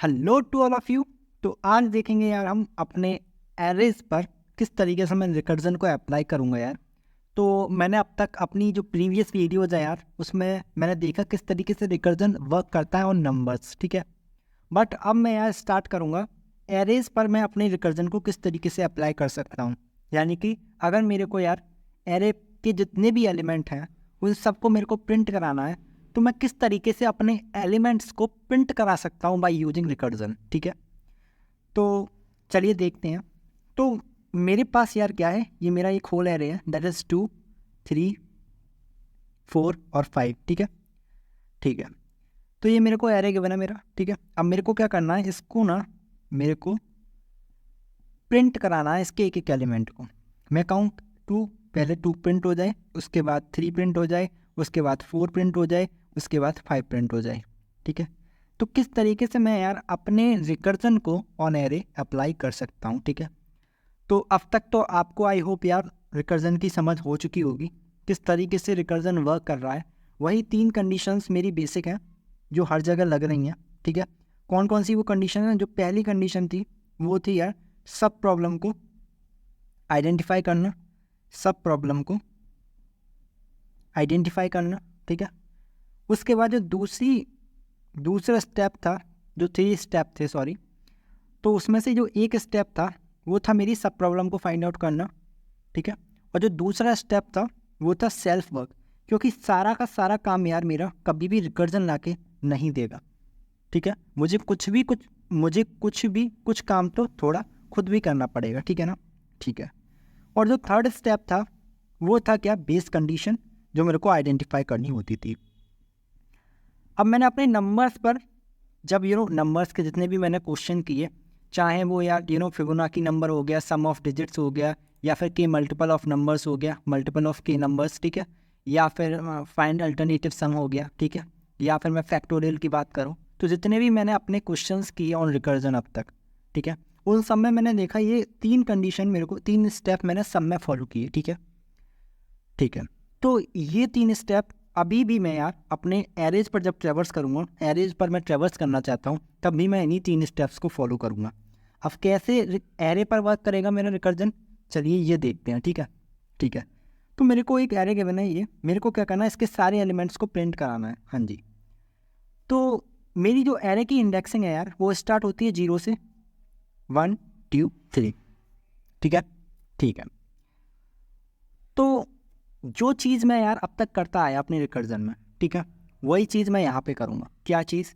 Hello to all of you. तो आज देखेंगे यार हम अपने एरेज पर किस तरीके से मैं रिकर्जन को अप्लाई करूँगा यार। तो मैंने अब तक अपनी जो प्रीवियस वीडियोज़ है यार उसमें मैंने देखा किस तरीके से रिकर्जन वर्क करता है ऑन नंबर्स, ठीक है। बट अब मैं यार स्टार्ट करूँगा एरेज पर मैं अपने रिकर्जन को किस तरीके से अप्लाई कर सकता हूँ। यानी कि अगर मेरे को यार एरे के जितने भी एलिमेंट हैं उन सबको मेरे को प्रिंट कराना है, तो मैं किस तरीके से अपने एलिमेंट्स को प्रिंट करा सकता हूँ बाय यूजिंग रिकर्जन, ठीक है। तो चलिए देखते हैं। तो मेरे पास यार क्या है, ये मेरा एक होल एरे है दैट इज़ 2, 3, 4 और 5, ठीक है। ठीक है, तो ये मेरे को एरे गिवन है मेरा, ठीक है। अब मेरे को क्या करना है, इसको ना मेरे को प्रिंट कराना है इसके एक एक एलिमेंट को। मैं कहूँ 2, पहले 2 प्रिंट हो जाए, उसके बाद 3 प्रिंट हो जाए, उसके बाद 4 प्रिंट हो जाए, उसके बाद 5 प्रिंट हो जाए, ठीक है। तो किस तरीके से मैं यार अपने रिकर्जन को ऑन एरे अप्लाई कर सकता हूँ, ठीक है। तो अब तक तो आपको आई होप यार रिकर्जन की समझ हो चुकी होगी किस तरीके से रिकर्जन वर्क कर रहा है। वही 3 कंडीशंस मेरी बेसिक हैं जो हर जगह लग रही हैं, ठीक है। कौन कौन सी वो कंडीशन है? जो पहली कंडीशन थी वो थी यार सब प्रॉब्लम को आइडेंटिफाई करना, सब प्रॉब्लम को आइडेंटिफाई करना, ठीक है। उसके बाद जो दूसरा स्टेप था, जो 3 स्टेप थे सॉरी, तो उसमें से जो एक स्टेप था वो था मेरी सब प्रॉब्लम को फाइंड आउट करना, ठीक है। और जो दूसरा स्टेप था वो था सेल्फ वर्क, क्योंकि सारा का सारा काम यार मेरा कभी भी रिकर्जन लाके नहीं देगा, ठीक है। मुझे कुछ काम तो थोड़ा खुद भी करना पड़ेगा, ठीक है ना, ठीक है। और जो थर्ड स्टेप था वो था क्या, बेस कंडीशन, जो मेरे को आइडेंटिफाई करनी होती थी। अब मैंने अपने नंबर्स पर जब नंबर्स के जितने भी मैंने क्वेश्चन किए, चाहे वो यार फिबोनाची नंबर हो गया, सम ऑफ डिजिट्स हो गया, या फिर के मल्टीपल ऑफ नंबर्स हो गया, मल्टीपल ऑफ के नंबर्स, ठीक है, या फिर फाइंड अल्टरनेटिव सम हो गया, ठीक है, या फिर मैं फैक्टोरियल की बात करूँ, तो जितने भी मैंने अपने क्वेश्चंस किए ऑन रिकर्जन अब तक, ठीक है, उन सब में मैंने देखा ये 3 कंडीशन मेरे को 3 स्टेप मैंने सब में फॉलो किए, ठीक है, ठीक है। तो ये 3 स्टेप अभी भी मैं यार अपने एरेज पर जब ट्रेवर्स करूँगा, एरेज पर मैं ट्रेवर्स करना चाहता हूँ, तब भी मैं इन्हीं 3 स्टेप्स को फॉलो करूँगा। अब कैसे एरे पर वर्क करेगा मेरा रिकर्जन, चलिए ये देखते हैं, ठीक है, ठीक है। तो मेरे को एक एरे गिवन है, ये मेरे को क्या करना है, इसके सारे एलिमेंट्स को प्रिंट कराना है, हाँ जी। तो मेरी जो एरे की इंडेक्सिंग है यार वो स्टार्ट होती है 0 से 1, 2, 3, ठीक है, ठीक है। तो जो चीज़ मैं यार अब तक करता आया अपने रिकर्जन में, ठीक है, वही चीज़ मैं यहाँ पे करूँगा। क्या चीज़?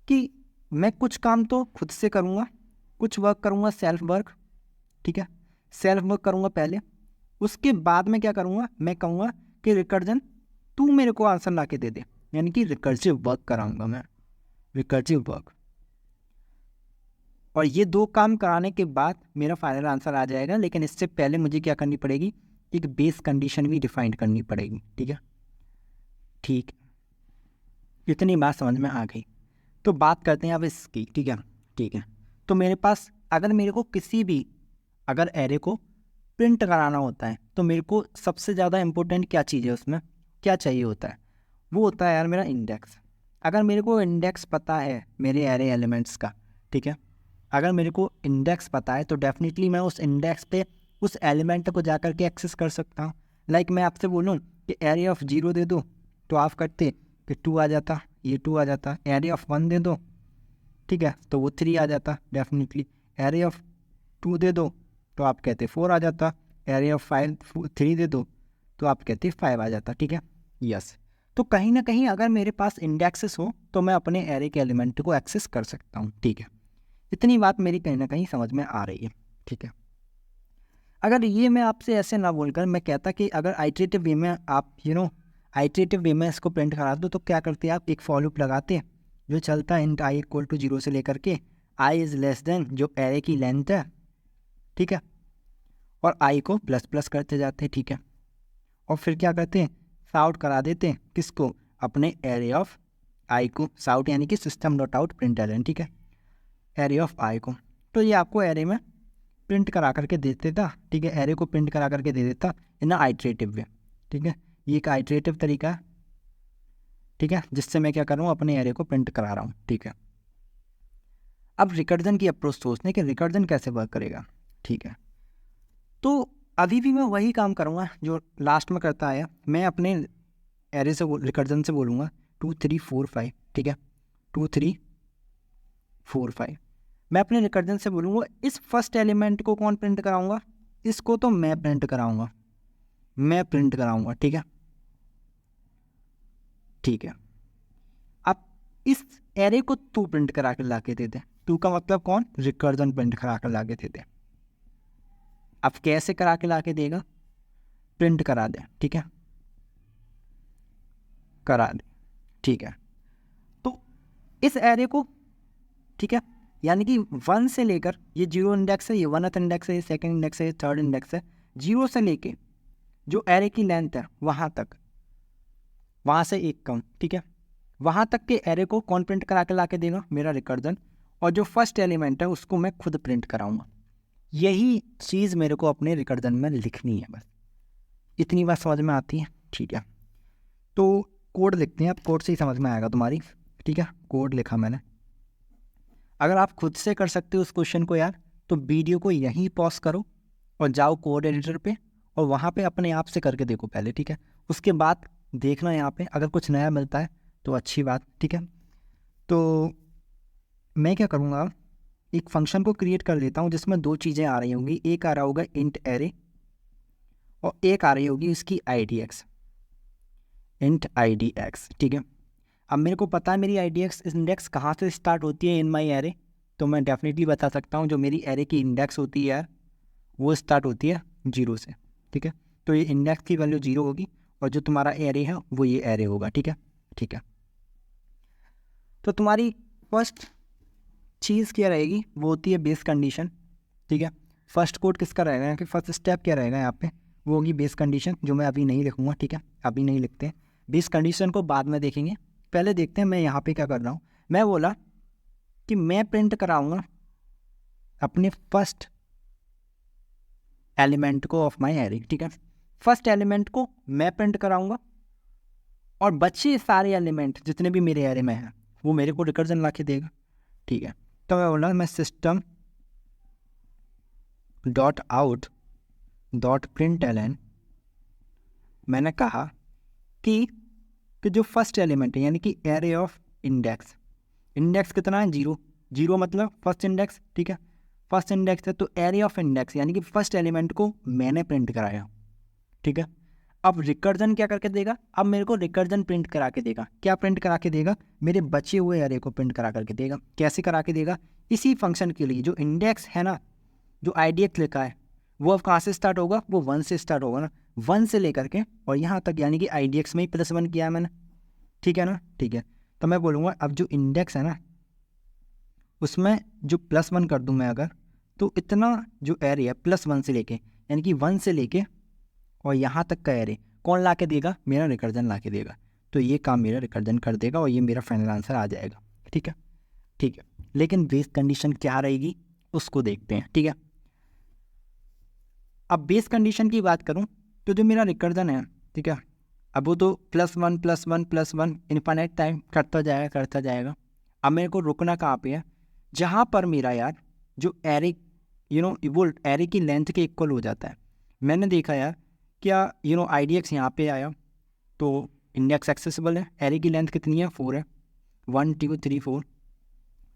कि मैं कुछ काम तो खुद से करूँगा, कुछ वर्क करूँगा सेल्फ वर्क, ठीक है, सेल्फ वर्क करूँगा पहले। उसके बाद में क्या करूँगा, मैं कहूँगा कि रिकर्जन तू मेरे को आंसर ला के दे दे, यानी कि रिकर्सिव वर्क कराऊँगा मैं, रिकर्सिव वर्क। और ये 2 काम कराने के बाद मेरा फाइनल आंसर आ जाएगा, लेकिन इससे पहले मुझे क्या करनी पड़ेगी, एक बेस कंडीशन भी डिफाइन करनी पड़ेगी, ठीक है, ठीक। इतनी बात समझ में आ गई। तो बात करते हैं अब इसकी, ठीक है, ठीक है। तो मेरे पास अगर मेरे को किसी भी अगर एरे को प्रिंट कराना होता है तो मेरे को सबसे ज़्यादा इम्पोर्टेंट क्या चीज़ है, उसमें क्या चाहिए होता है, वो होता है यार मेरा इंडेक्स। अगर मेरे को इंडेक्स पता है मेरे एरे एलिमेंट्स का, ठीक है, अगर मेरे को इंडेक्स पता है तो डेफिनेटली मैं उस इंडेक्स पे उस एलिमेंट को जा कर के एक्सेस कर सकता हूँ। लाइक मैं आपसे बोलूँ कि एरे ऑफ 0 दे दो, तो आप करते कि 2 आ जाता, ये 2 आ जाता। एरे ऑफ 1 दे दो, ठीक है, तो वो 3 आ जाता डेफिनेटली। एरे ऑफ 2 दे दो तो आप कहते 4 आ जाता। एरे ऑफ 3 दे दो तो आप कहते 5 आ जाता, ठीक है, यस। तो कहीं ना कहीं अगर मेरे पास इंडेक्सेस हो तो मैं अपने एरे के एलिमेंट को एक्सेस कर सकता हूँ, ठीक है। इतनी बात मेरी कहीं ना कहीं समझ में आ रही है, ठीक है। अगर ये मैं आपसे ऐसे ना बोलकर मैं कहता कि अगर आइट्रेटिव वे में आप आइट्रेटिव वे में इसको प्रिंट करा दो, तो क्या करते हैं आप, एक फॉर लूप लगाते हैं जो चलता है इंट आई इक्वल टू 0 से लेकर के आई इज़ लेस देन जो एरे की लेंथ है, ठीक है, और आई को प्लस प्लस करते जाते हैं, ठीक है। और फिर क्या करते हैं, साउट करा देते हैं किसको, अपने एरे ऑफ आई को, साउट यानी कि system dot out println, ठीक है, एरे ऑफ आई को। तो ये आपको एरे में प्रिंट करा करके दे देता, ठीक है, एरे को प्रिंट करा करके दे देता इन आइट्रेटिव वे, ठीक है। ये एक आइट्रेटिव तरीका है, ठीक है, जिससे मैं क्या कर रहा हूँ, अपने एरे को प्रिंट करा रहा हूँ, ठीक है। अब रिकर्जन की अप्रोच सोचने कि रिकर्जन कैसे वर्क करेगा, ठीक है। तो अभी भी मैं वही काम करूँगा जो लास्ट में करता आया। मैं अपने एरे से रिकर्जन से बोलूँगा 2 3 4 5, ठीक है, 2 3 4 5। मैं अपने रिकर्जन से बोलूँगा इस फर्स्ट एलिमेंट को कौन प्रिंट कराऊंगा, इसको तो मैं प्रिंट कराऊंगा, मैं प्रिंट कराऊंगा, ठीक है, ठीक है। अब इस एरे को तू प्रिंट करा के ला के दे दे। तू का मतलब कौन, रिकर्जन प्रिंट करा के ला के दे दे। अब कैसे करा के ला के देगा, प्रिंट करा दे, ठीक है, करा दे, ठीक है। तो इस एरे को, ठीक है, यानी कि 1 से लेकर, ये 0 इंडेक्स है, ये 1th इंडेक्स है, ये 2nd इंडेक्स है, ये 3rd इंडेक्स है, 0 से लेके जो एरे की लेंथ है वहाँ तक, वहाँ से एक कम, ठीक है, वहाँ तक के एरे को कौन प्रिंट करा के ला के देगा, मेरा रिकर्जन। और जो फर्स्ट एलिमेंट है उसको मैं खुद प्रिंट कराऊंगा। यही चीज़ मेरे को अपने रिकर्जन में लिखनी है, बस इतनी बात समझ में आती है, ठीक है। तो कोड लिखते हैं, अब कोड से ही समझ में आएगा तुम्हारी, ठीक है। कोड लिखा मैंने। अगर आप खुद से कर सकते हो उस क्वेश्चन को यार, तो वीडियो को यहीं पॉज करो और जाओ कोड एडिटर पे और वहाँ पे अपने आप से करके देखो पहले, ठीक है। उसके बाद देखना यहाँ पे अगर कुछ नया मिलता है तो अच्छी बात, ठीक है। तो मैं क्या करूँगा, एक फंक्शन को क्रिएट कर देता हूँ जिसमें दो चीज़ें आ रही होंगी। एक आ रहा होगा इंट एरे और एक आ रही होगी इसकी IDX, इंट IDX, ठीक है। अब मेरे को पता है मेरी IDX इंडेक्स कहाँ से स्टार्ट होती है इन माई एरे, तो मैं डेफिनेटली बता सकता हूँ जो मेरी एरे की इंडेक्स होती है यार वो स्टार्ट होती है 0 से, ठीक है। तो ये इंडेक्स की वैल्यू 0 होगी और जो तुम्हारा एरे है वो ये एरे होगा, ठीक है, ठीक है। तो तुम्हारी फर्स्ट चीज़ क्या रहेगी, वो होती है बेस कंडीशन, ठीक है। फर्स्ट कोड किसका रहेगा कि फर्स्ट स्टेप क्या रहेगा यहाँ पे, वो होगी बेस कंडीशन, जो मैं अभी नहीं लिखूँगा, ठीक है, अभी नहीं लिखते हैं। बेस कंडीशन को बाद में देखेंगे, पहले देखते हैं मैं यहाँ पे क्या कर रहा हूँ। मैं बोला कि मैं प्रिंट कराऊंगा अपने फर्स्ट एलिमेंट को ऑफ माई एरे, ठीक है। फर्स्ट एलिमेंट को मैं प्रिंट कराऊंगा और बचे सारे एलिमेंट जितने भी मेरे एरे में हैं वो मेरे को रिकर्जन ला के देगा, ठीक है। तो मैं बोला मैं system dot out dot println, मैंने कहा कि जो फर्स्ट एलिमेंट है यानी कि एरे ऑफ इंडेक्स, इंडेक्स कितना है 0, 0 मतलब फर्स्ट इंडेक्स, ठीक है, फर्स्ट इंडेक्स है तो एरे ऑफ इंडेक्स यानी कि फर्स्ट एलिमेंट को मैंने प्रिंट कराया, ठीक है। अब रिकर्जन क्या करके देगा, अब मेरे को रिकर्जन प्रिंट करा के देगा। क्या प्रिंट करा के देगा, मेरे बचे हुए एरे को प्रिंट करा करके देगा। कैसे करा के देगा, इसी फंक्शन के लिए जो इंडेक्स है ना, जो IDX लिखा है वो अब कहाँ से स्टार्ट होगा, वो 1 से स्टार्ट होगा ना, 1 से लेकर के और यहाँ तक, यानी कि IDX में ही +1 किया है मैंने, ठीक है ना, ठीक है। तो मैं बोलूँगा अब जो इंडेक्स है ना उसमें जो +1 कर दूँ मैं अगर, तो इतना जो एरे है +1 से लेके, यानी कि 1 से लेके और यहाँ तक का एरे कौन ला के देगा, मेरा रिकर्जन ला के देगा। तो ये काम मेरा रिकर्जन कर देगा और ये मेरा फाइनल आंसर आ जाएगा, ठीक है, ठीक है। लेकिन बेस कंडीशन क्या रहेगी उसको देखते हैं, ठीक है। अब बेस कंडीशन की बात करूं तो जो मेरा रिकर्जन है, ठीक है, अब वो तो +1 +1 +1 इन्फिनिट टाइम करता जाएगा करता जाएगा। अब मेरे को रुकना कहाँ पे है, जहाँ पर मेरा यार जो एरे वो एरे की लेंथ के इक्वल हो जाता है। मैंने देखा यार क्या IDX यहाँ पे आया तो इंडेक्स एक्सेसिबल है, एरे की लेंथ कितनी है 4 है, 1 2 3 4,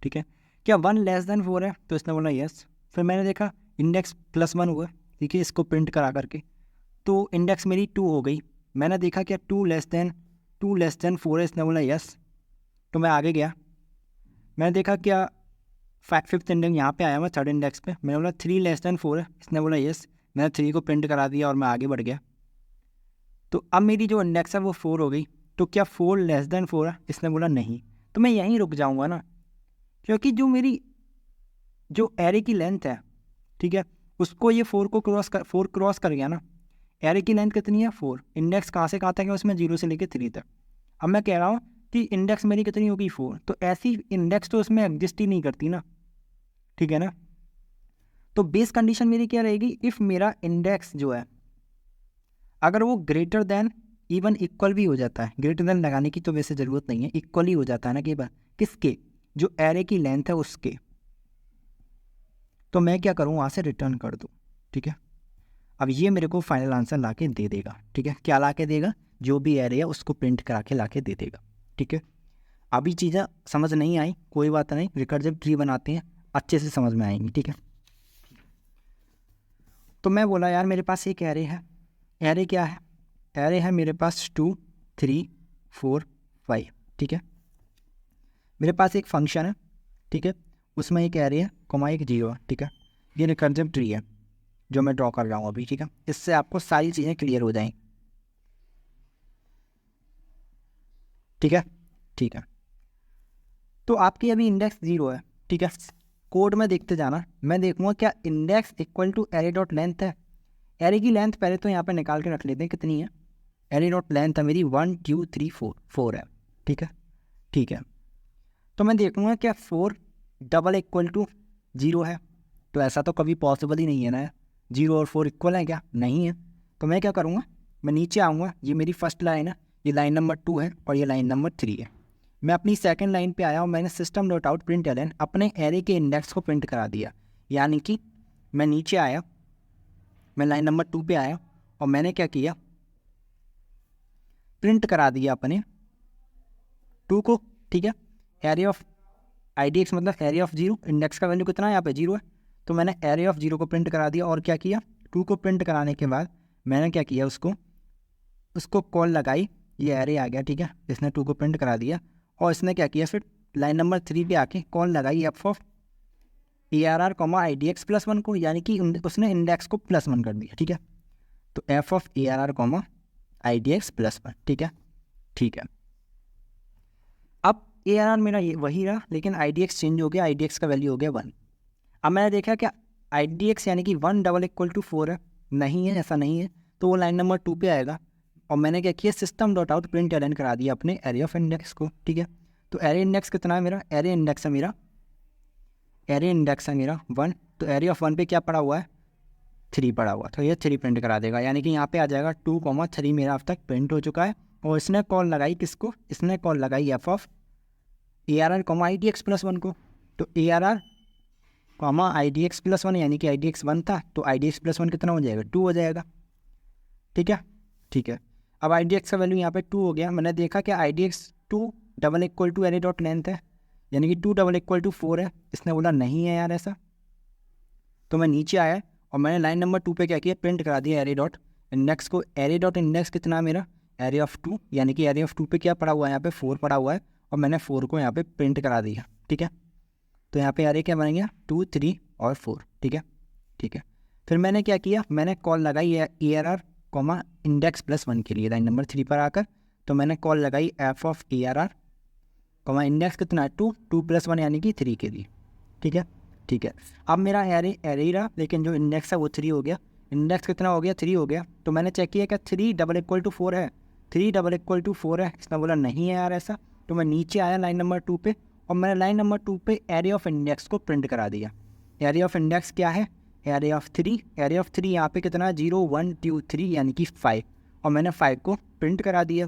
ठीक है। क्या 1 < 4 है, तो इसने बोला यस। फिर मैंने देखा इंडेक्स +1 हुआ, ठीक है, इसको प्रिंट करा करके तो इंडेक्स मेरी 2 हो गई। मैंने देखा क्या 2 < 4 है, इसने बोला यस। तो मैं आगे गया, मैंने देखा क्या 5th इंडेक्स यहाँ पे आया, मैं 3rd इंडेक्स पे, मैंने बोला 3 < 4 है, इसने बोला यस। मैंने 3 को प्रिंट करा दिया और मैं आगे बढ़ गया। तो अब मेरी जो इंडेक्स है वो 4 हो गई। तो क्या 4 < 4 है, इसने बोला नहीं। तो मैं यहीं रुक जाऊँगा ना, क्योंकि जो मेरी जो एरे की लेंथ है, ठीक है, उसको ये 4 क्रॉस कर गया ना। एरे की लेंथ कितनी है 4, इंडेक्स कहाँ से कहाँ तक है उसमें 0 से लेकर 3 तक। अब मैं कह रहा हूँ कि इंडेक्स मेरी कितनी होगी 4, तो ऐसी इंडेक्स तो उसमें एग्जिस्ट ही नहीं करती ना, ठीक है ना। तो बेस कंडीशन मेरी क्या रहेगी, इफ़ मेरा इंडेक्स जो है अगर वो ग्रेटर देन इवन इक्वल भी हो जाता है, ग्रेटर देन लगाने की तो वैसे ज़रूरत नहीं है, इक्वल ही हो जाता है ना कि किसके, जो एरे की लेंथ है उसके, तो मैं क्या करूँ, वहाँ से रिटर्न कर दूँ, ठीक है। अब ये मेरे को फाइनल आंसर ला के दे देगा, ठीक है। क्या ला के देगा, जो भी एरे है उसको प्रिंट करा के ला के दे देगा, ठीक है। अभी चीज़ें समझ नहीं आई, कोई बात नहीं, रिकर्सिव ट्री बनाते हैं, अच्छे से समझ में आएंगी, ठीक है। तो मैं बोला यार मेरे पास एक एरे है, एरे क्या है, एरे है मेरे पास 2 3 4 5, ठीक है। मेरे पास एक फंक्शन है, ठीक है, उसमें एक एरे है, कॉमा एक जीरो है, ठीक है। ये रिकर्सिव ट्री है जो मैं ड्रॉ कर रहा हूँ अभी, ठीक है। इससे आपको सारी चीज़ें क्लियर हो जाएंगी, ठीक है, ठीक है। तो आपकी अभी इंडेक्स 0 है, ठीक है। कोड में देखते जाना, मैं देखूंगा क्या index equal to array dot length है। एरे की लेंथ पहले तो यहाँ पे निकाल के रख लेते हैं कितनी है। एरे डॉट लेंथ है मेरी 1 2 3 4 है, ठीक है, ठीक है। तो मैं देखूंगा क्या 4 डबल इक्वल टू 0 है। तो ऐसा तो कभी पॉसिबल ही नहीं है ना, 0 और 4 इक्वल है क्या, नहीं है। तो मैं क्या करूँगा, मैं नीचे आऊँगा, ये मेरी फर्स्ट लाइन है, ये लाइन नंबर 2 है और ये लाइन नंबर 3 है। मैं अपनी सेकंड लाइन पे आया और मैंने system dot out println अपने एरे के इंडेक्स को प्रिंट करा दिया। यानी कि मैं नीचे आया, मैं लाइन नंबर 2 पे आया और मैंने क्या किया, प्रिंट करा दिया अपने 2 को, ठीक है। एरे ऑफ IDX मतलब एरे ऑफ 0, इंडेक्स का वैल्यू कितना है यहाँ पे 0 है, तो मैंने एरे ऑफ 0 को प्रिंट करा दिया। और क्या किया, 2 को प्रिंट कराने के बाद मैंने क्या किया, उसको कॉल लगाई, ये एरे आ गया, ठीक है। इसने 2 को प्रिंट करा दिया और इसने क्या किया, फिर लाइन नंबर 3 पे आके कॉल लगाई F of ARR IDX plus 1 को, यानी कि उसने इंडेक्स को +1 कर दिया, ठीक है। तो F of ARR IDX plus 1, ठीक है, ठीक है। अब ARR मेरा ये वही रहा, लेकिन IDX चेंज हो गया, IDX का वैल्यू हो गया 1। अब मैंने देखा क्या IDX यानी कि 1 डबल इक्वल टू 4 है, नहीं है, ऐसा नहीं है, तो वो लाइन नंबर 2 पे आएगा। और मैंने क्या किया, system dot out println करा दिया अपने एरे ऑफ इंडेक्स को, ठीक है। तो एरे इंडेक्स कितना है मेरा, एरे इंडेक्स है मेरा 1। तो एरे ऑफ 1 पे क्या पड़ा हुआ है, 3 पड़ा हुआ, तो ये 3 प्रिंट करा देगा। यानी कि यहाँ पे आ जाएगा 2, 3 मेरा अब तक प्रिंट हो चुका है। और इसने कॉल लगाई किसको, इसने कॉल लगाई F of ARR IDX plus 1 को। तो ARR IDX प्लस 1 यानी कि IDX 1 था, तो IDX प्लस 1 कितना हो जाएगा, 2 हो जाएगा, ठीक है, ठीक है। अब IDX का वैल्यू यहाँ पे 2 हो गया। मैंने देखा कि IDX 2 double equal to array dot length है, यानी कि 2 डबल इक्वल टू 4 है। इसने बोला नहीं है यार ऐसा, तो मैं नीचे आया और मैंने लाइन नंबर 2 पे क्या किया, प्रिंट करा दिया एरे डॉट इंडेक्स को। एरे डॉट इंडेक्स कितना मेरा, एरे ऑफ 2, यानी कि एरे ऑफ 2 पे क्या पड़ा हुआ है, यहाँ पे 4 पड़ा हुआ है और मैंने 4 को यहाँ पे प्रिंट करा दिया, ठीक है। तो यहाँ पे एरे क्या बन गया, 2 3 और 4, ठीक है, ठीक है। फिर मैंने क्या किया, मैंने कॉल लगाई ARR इंडेक्स प्लस 1 के लिए लाइन नंबर 3 पर आकर। तो मैंने कॉल लगाई एफ ऑफ ARR इंडेक्स कितना है 2 + 1 यानी कि 3 के लिए, ठीक है, ठीक है। अब मेरा एरे ही रहा, लेकिन जो इंडेक्स है वो 3 हो गया। इंडेक्स कितना हो गया, 3 हो गया। तो मैंने चेक किया क्या 3 डबल इक्वल टू 4 है, 3 डबल इक्वल टू 4 है। इसने बोला नहीं है यार ऐसा। तो मैं नीचे आया लाइन नंबर 2 पे और मैंने लाइन नंबर 2 पे एरे ऑफ इंडेक्स को प्रिंट करा दिया। एरे ऑफ इंडेक्स क्या है, एरे ऑफ 3। एरे ऑफ 3 यहाँ पे कितना 0 1 2 3 यानी कि 5, और मैंने 5 को प्रिंट करा दिया।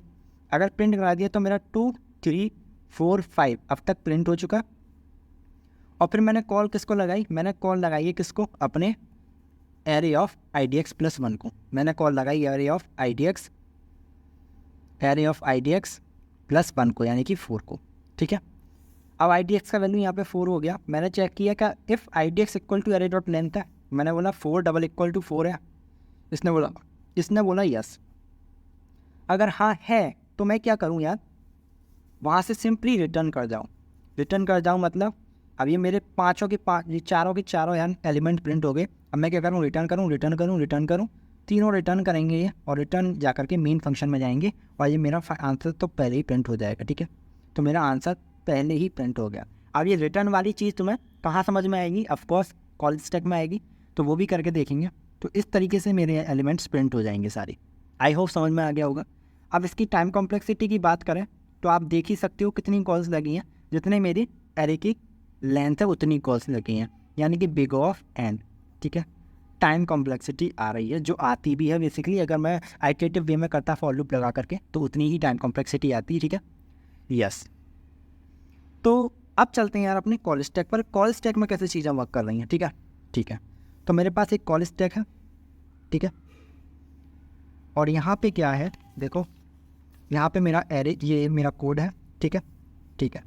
अगर प्रिंट करा दिया तो मेरा 2 3 4 5 अब तक प्रिंट हो चुका। और फिर मैंने कॉल किसको लगाई, मैंने कॉल लगाई है किसको, अपने एरे ऑफ IDX प्लस 1 को। मैंने कॉल लगाई एरे ऑफ IDX प्लस 1 को, यानी कि 4 को, ठीक है। अब IDX का वैल्यू यहाँ पे 4 हो गया। मैंने चेक किया क्या if IDX equal to array dot length है। मैंने बोला 4 डबल इक्वल टू 4 है। इसने बोला यस। अगर हाँ है तो मैं क्या करूँ यार, वहाँ से सिंपली रिटर्न कर जाऊँ मतलब अब ये मेरे चारों के चारों यार एलिमेंट प्रिंट हो गए। अब मैं क्या करूँ, रिटर्न करूँ, तीनों रिटर्न करेंगे ये, और रिटर्न जा करके मेन फंक्शन में जाएंगे और ये मेरा आंसर तो पहले ही प्रिंट हो जाएगा, ठीक है। तो मेरा आंसर पहले ही प्रिंट हो गया। अब ये रिटर्न वाली चीज़ तुम्हें कहाँ समझ में आएगी, ऑफकोर्स कॉल स्टैक में आएगी, तो वो भी करके देखेंगे। तो इस तरीके से मेरे एलिमेंट्स प्रिंट हो जाएंगे सारे। आई होप समझ में आ गया होगा। अब इसकी टाइम कॉम्प्लेक्सिटी की बात करें तो आप देख ही सकते हो कितनी कॉल्स लगी हैं, जितने मेरी एरे की लेंथ है उतनी कॉल्स लगी हैं, यानी कि बिग ऑफ एन, ठीक है। टाइम कॉम्प्लेक्सिटी आ रही है, जो आती भी है बेसिकली। अगर मैं आइटरेटिव वे में करता फॉर लूप लगा करके तो उतनी ही टाइम कॉम्प्लेक्सिटी आती है, ठीक है, यस। तो अब चलते हैं यार अपने कॉल स्टैक पर। कॉल स्टैक में कैसे चीज़ें वर्क कर रही हैं, ठीक ठीक है। तो मेरे पास एक कॉल स्टैक है, ठीक है, और यहाँ पे क्या है देखो, यहाँ पे मेरा एरे, ये मेरा कोड है, ठीक है, ठीक है,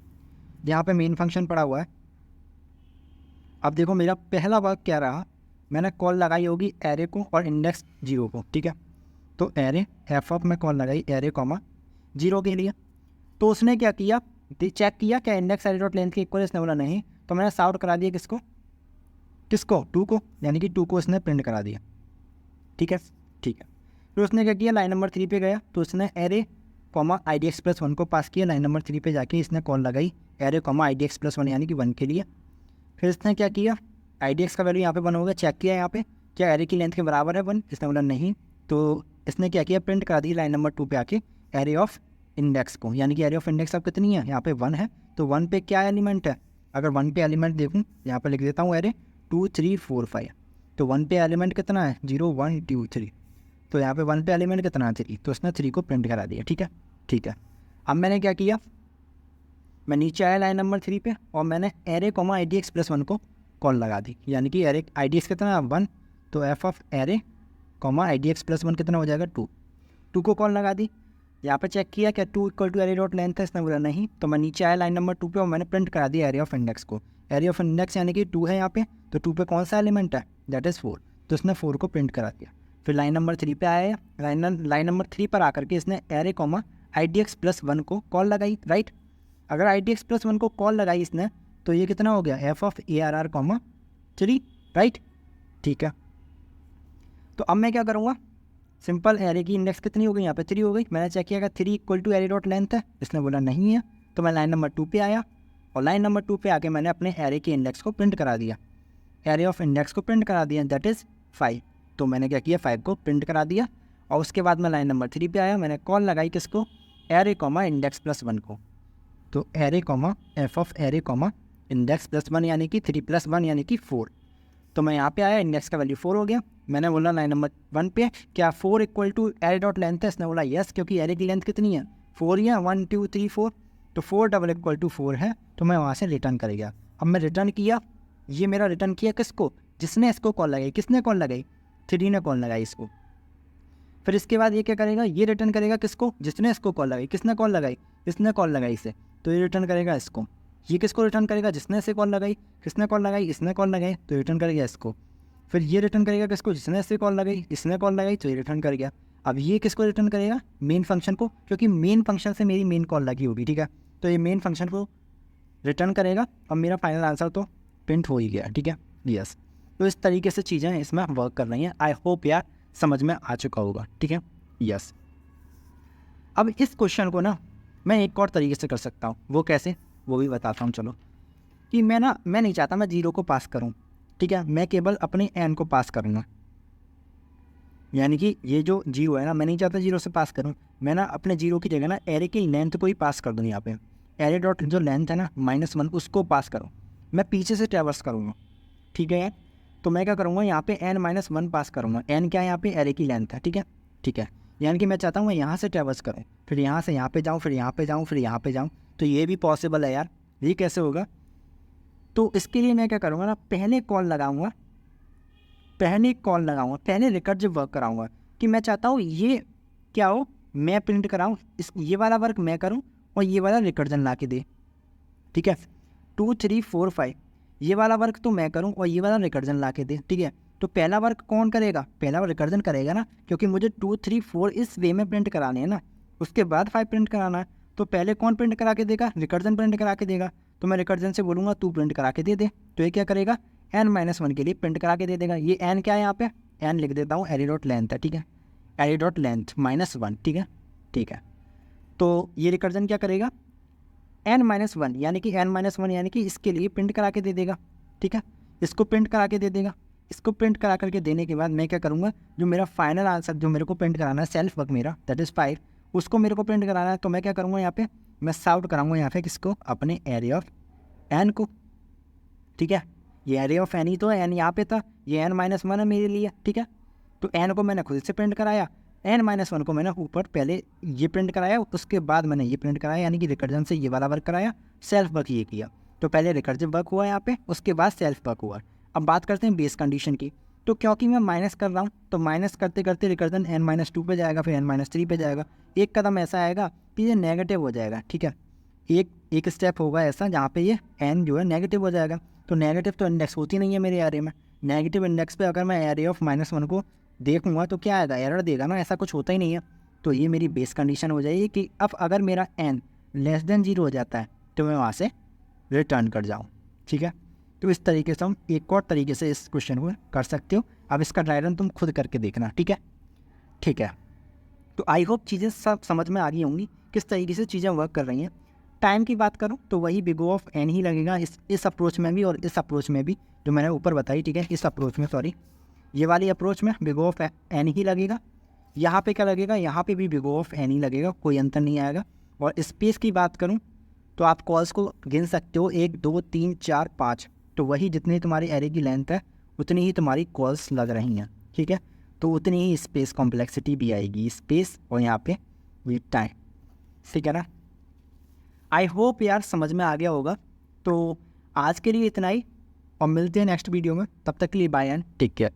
यहाँ पे मेन फंक्शन पड़ा हुआ है। अब देखो मेरा पहला वर्क क्या रहा, मैंने कॉल लगाई होगी एरे को और इंडेक्स 0 को, ठीक है। तो एरे एफ ऑफ में कॉल लगाई एरे कॉमा 0 के लिए। तो उसने क्या किया, चेक किया क्या इंडेक्स एरे डॉट लेंथ के इक्वल, इसने बोला नहीं, तो मैंने साउट करा दिया किसको, 2 को, यानी कि 2 को इसने प्रिंट करा दिया, ठीक है, ठीक है। फिर उसने क्या किया, लाइन नंबर 3 पे गया, तो उसने array comma I D x plus 1 को पास किया। लाइन नंबर 3 पे जाके इसने कॉल लगाई array comma I D x plus 1 यानी कि 1 के लिए। फिर इसने क्या किया, आई डी एक्स का वैल्यू यहाँ पे 1 होगा, चेक किया यहाँ पे क्या एरे की लेंथ के बराबर है 1, इसने बोला नहीं, तो इसने क्या किया, प्रिंट करा दी लाइन नंबर 2 पे आके एरे ऑफ इंडेक्स को, यानी कि एरे ऑफ इंडेक्स अब कितनी है, यहाँ पे 1 है, तो 1 पे क्या एलिमेंट है, अगर 1 पे एलिमेंट देखूँ यहाँ पे लिख देता हूँ एरे 2 3 4 5, तो 1 पे एलिमेंट कितना है 0 1 2 3, तो यहाँ पे 1 पे एलिमेंट कितना है 3, तो उसने 3 को प्रिंट करा दिया, ठीक है, ठीक है। अब मैंने क्या किया, मैं नीचे आया लाइन नंबर 3 पे और मैंने array comma I D x plus 1 को कॉल लगा दी, यानी कि एरे आई डी एक्स कितना है 1, तो F of array comma I D x plus 1 कितना हो जाएगा 2 को कॉल लगा दी। यहाँ पे चेक किया क्या 2 equal to array dot length है, इसने बोला नहीं, तो मैं नीचे आया लाइन नंबर 2 पे और मैंने प्रिंट करा दिया एरे ऑफ इंडेक्स को। एरे ऑफ इंडेक्स यानी कि 2 है यहाँ पे, तो 2 पे कौन सा एलिमेंट है, दैट इज़ 4, तो इसने 4 को प्रिंट करा दिया। फिर लाइन नंबर 3 पे आया, लाइन नंबर 3 पर आकर के इसने array comma I D x plus 1 को कॉल लगाई, राइट। अगर आई डी एक्स प्लस 1 को कॉल लगाई इसने, तो ये कितना हो गया, F of A R R comma 3, right, ठीक है। तो अब मैं क्या करूँगा, सिंपल एरे की इंडेक्स कितनी हो गई, यहाँ पे 3 हो गई, मैंने चेक किया अगर 3 equal to array dot length है, इसने बोला नहीं है, तो मैं लाइन नंबर 2 पे आया और लाइन नंबर 2 पे आके मैंने अपने एरे के इंडेक्स को प्रिंट करा दिया, एरे ऑफ इंडेक्स को प्रिंट करा दिया, दैट इज़ 5, तो मैंने क्या किया 5 को प्रिंट करा दिया। और उसके बाद मैं लाइन नंबर 3 पे आया, मैंने कॉल लगाई किसको, एरे कॉमा इंडेक्स प्लस 1 को, तो array comma F of array comma index plus 1 यानी कि 3 प्लस 1 यानी कि 4, तो मैं यहाँ पे आया, इंडेक्स का वैल्यू 4 हो गया। मैंने बोला लाइन नंबर 1 पे क्या 4 equal to array dot length है, इसने बोला यस, क्योंकि एरे की लेंथ कितनी है 4 ही है, 1 2 3 4, तो 4 डबल इक्वल टू 4 है, तो मैं वहाँ से रिटर्न कर गया। अब मैं रिटर्न किया, ये मेरा रिटर्न किया किसको, जिसने इसको कॉल लगाई, किसने कॉल लगाई 3 ने कॉल लगाई इसको। फिर इसके बाद ये क्या करेगा, ये रिटर्न करेगा किसको, जिसने इसको कॉल लगाई, किसने कॉल लगाई, इसने कॉल लगाई इसे, तो ये रिटर्न करेगा इसको। ये किसको रिटर्न करेगा, जिसने इसे कॉल लगाई, किसने कॉल लगाई, इसने कॉल लगाई, तो रिटर्न करेगा इसको। फिर ये रिटर्न करेगा किसको, जिसने इसे कॉल लगाई, इसने कॉल लगाई, तो ये रिटर्न कर गया। अब ये किसको रिटर्न करेगा, मेन फंक्शन को, क्योंकि मेन फंक्शन से मेरी मेन कॉल लगी होगी, ठीक है, तो ये मेन फंक्शन को रिटर्न करेगा। अब मेरा फाइनल आंसर तो प्रिंट हो ही गया, ठीक है, यस। तो इस तरीके से चीज़ें इसमें वर्क कर रही हैं, आई होप यार समझ में आ चुका होगा, ठीक है, यस। अब इस क्वेश्चन को ना मैं एक और तरीके से कर सकता हूँ, वो कैसे, वो भी बताता हूँ। चलो, कि मैं नहीं चाहता मैं 0 को पास करूँ, ठीक है, मैं केवल अपने n को पास करूँगा, यानी कि ये जो 0 है ना, मैं नहीं चाहता 0 से पास करूँ, मैं ना अपने 0 की जगह ना एरे की लेंथ को ही पास कर दूँ। यहाँ पे एरे डॉट जो लेंथ है ना -1 उसको पास करूँ, मैं पीछे से ट्रैवर्स करूँगा, ठीक है। तो मैं क्या करूँगा, यहाँ पे n-1 पास करूँगा, n क्या है यहाँ पे एरे की लेंथ है, ठीक है, ठीक है। यानी कि मैं चाहता हूँ मैं यहाँ से ट्रैवर्स करूँ, फिर यहाँ से यहाँ पे जाऊँ, फिर यहाँ पे जाऊँ, फिर यहाँ पे जाऊँ, तो ये भी पॉसिबल है यार, ये कैसे होगा। तो इसके लिए मैं क्या करूँगा ना, पहले पहले रिकर्सिव वर्क कराऊँगा, कि मैं चाहता हूँ ये क्या हो, मैं प्रिंट कराऊँ, इस ये वाला वर्क मैं करूँ और ये वाला रिकर्जन ला के दे, ठीक है। 2 3 4 5 ये वाला वर्क तो मैं करूँ और ये वाला रिकर्जन ला के दे, ठीक है। तो पहला वर्क कौन करेगा, पहला रिकर्जन करेगा ना, क्योंकि मुझे 2 3 4 इस वे में प्रिंट कराने हैं ना, उसके बाद 5 प्रिंट कराना है। तो पहले कौन प्रिंट करा के देगा, रिकर्जन प्रिंट करा के देगा। तो मैं रिकर्जन से बोलूँगा तू प्रिंट करा के दे, तो ये क्या करेगा, n-1 के लिए प्रिंट करा के दे देगा। ये n क्या है यहाँ पे, n लिख देता हूँ, एरे डॉट लेंथ है, ठीक है, एरे डॉट लेंथ -1, ठीक है, ठीक है। तो ये रिकर्जन क्या करेगा, n-1 यानी कि n-1 यानी कि इसके लिए प्रिंट करा के दे देगा, ठीक है, इसको प्रिंट करा के दे देगा। इसको प्रिंट करा करके देने के बाद मैं क्या करूँगा, जो मेरा फाइनल आंसर जो मेरे को प्रिंट कराना है, सेल्फ वर्क मेरा दैट इज़ 5, उसको मेरे को प्रिंट कराना है। तो मैं क्या करूँगा, यहाँ पे मैं साउट कराऊँगा यहाँ पे किसको, अपने एरे ऑफ n को, ठीक है। ये एरे ऑफ n ही तो है, n यहाँ पे था, ये n-1 है मेरे लिए, ठीक है। तो n को मैंने खुद से प्रिंट कराया, n-1 को मैंने ऊपर पहले ये प्रिंट कराया, उसके बाद मैंने ये प्रिंट कराया, यानी कि रिकर्जन से ये वाला वर्क कराया, सेल्फ वर्क ये किया। तो पहले रिकर्सिव वर्क हुआ यहाँ पे, उसके बाद सेल्फ वर्क हुआ। अब बात करते हैं बेस कंडीशन की। तो क्योंकि मैं माइनस कर रहा हूँ तो माइनस करते करते रिकर्जन n-2 पे जाएगा, फिर n-3 पे जाएगा। एक कदम ऐसा आएगा कि ये नेगेटिव हो जाएगा, ठीक है। एक स्टेप होगा ऐसा जहाँ पे ये n जो है नेगेटिव हो जाएगा। तो नेगेटिव तो इंडेक्स होती नहीं है मेरे एरे में। नेगेटिव इंडेक्स पे अगर मैं एरे ऑफ -1 को देखूंगा तो क्या आएगा, एरर देगा ना, ऐसा कुछ होता ही नहीं है। तो ये मेरी बेस कंडीशन हो जाएगी कि अब अगर मेरा n <0 हो जाता है तो मैं वहाँ से रिटर्न कर जाऊँ, ठीक है। तो इस तरीके से हम एक और तरीके से इस क्वेश्चन को कर सकते हो। अब इसका ड्राई रन तुम खुद करके देखना, ठीक है। ठीक है, तो आई होप चीज़ें सब समझ में आ गई होंगी किस तरीके से चीज़ें वर्क कर रही हैं। टाइम की बात करूँ तो वही बिग O ऑफ n ही लगेगा इस अप्रोच में भी और इस अप्रोच में भी, जो मैंने ऊपर बताई, ठीक है। इस अप्रोच में, सॉरी, ये वाली अप्रोच में बिग O ऑफ n ही लगेगा। यहाँ पे क्या लगेगा, यहाँ पे भी बिग O ऑफ n ही लगेगा, कोई अंतर नहीं आएगा। और स्पेस की बात करूँ तो आप कॉल्स को गिन सकते हो, 1 2 3 4 5। तो वही जितनी तुम्हारी एरे की लेंथ है उतनी ही तुम्हारी कॉल्स लग रही हैं, ठीक है। तो उतनी ही स्पेस कॉम्प्लेक्सिटी भी आएगी, स्पेस और यहाँ पे वेट टाइम, ठीक है ना। आई होप यार समझ में आ गया होगा। तो आज के लिए इतना ही और मिलते हैं नेक्स्ट वीडियो में। तब तक के लिए बाय एंड टेक केयर।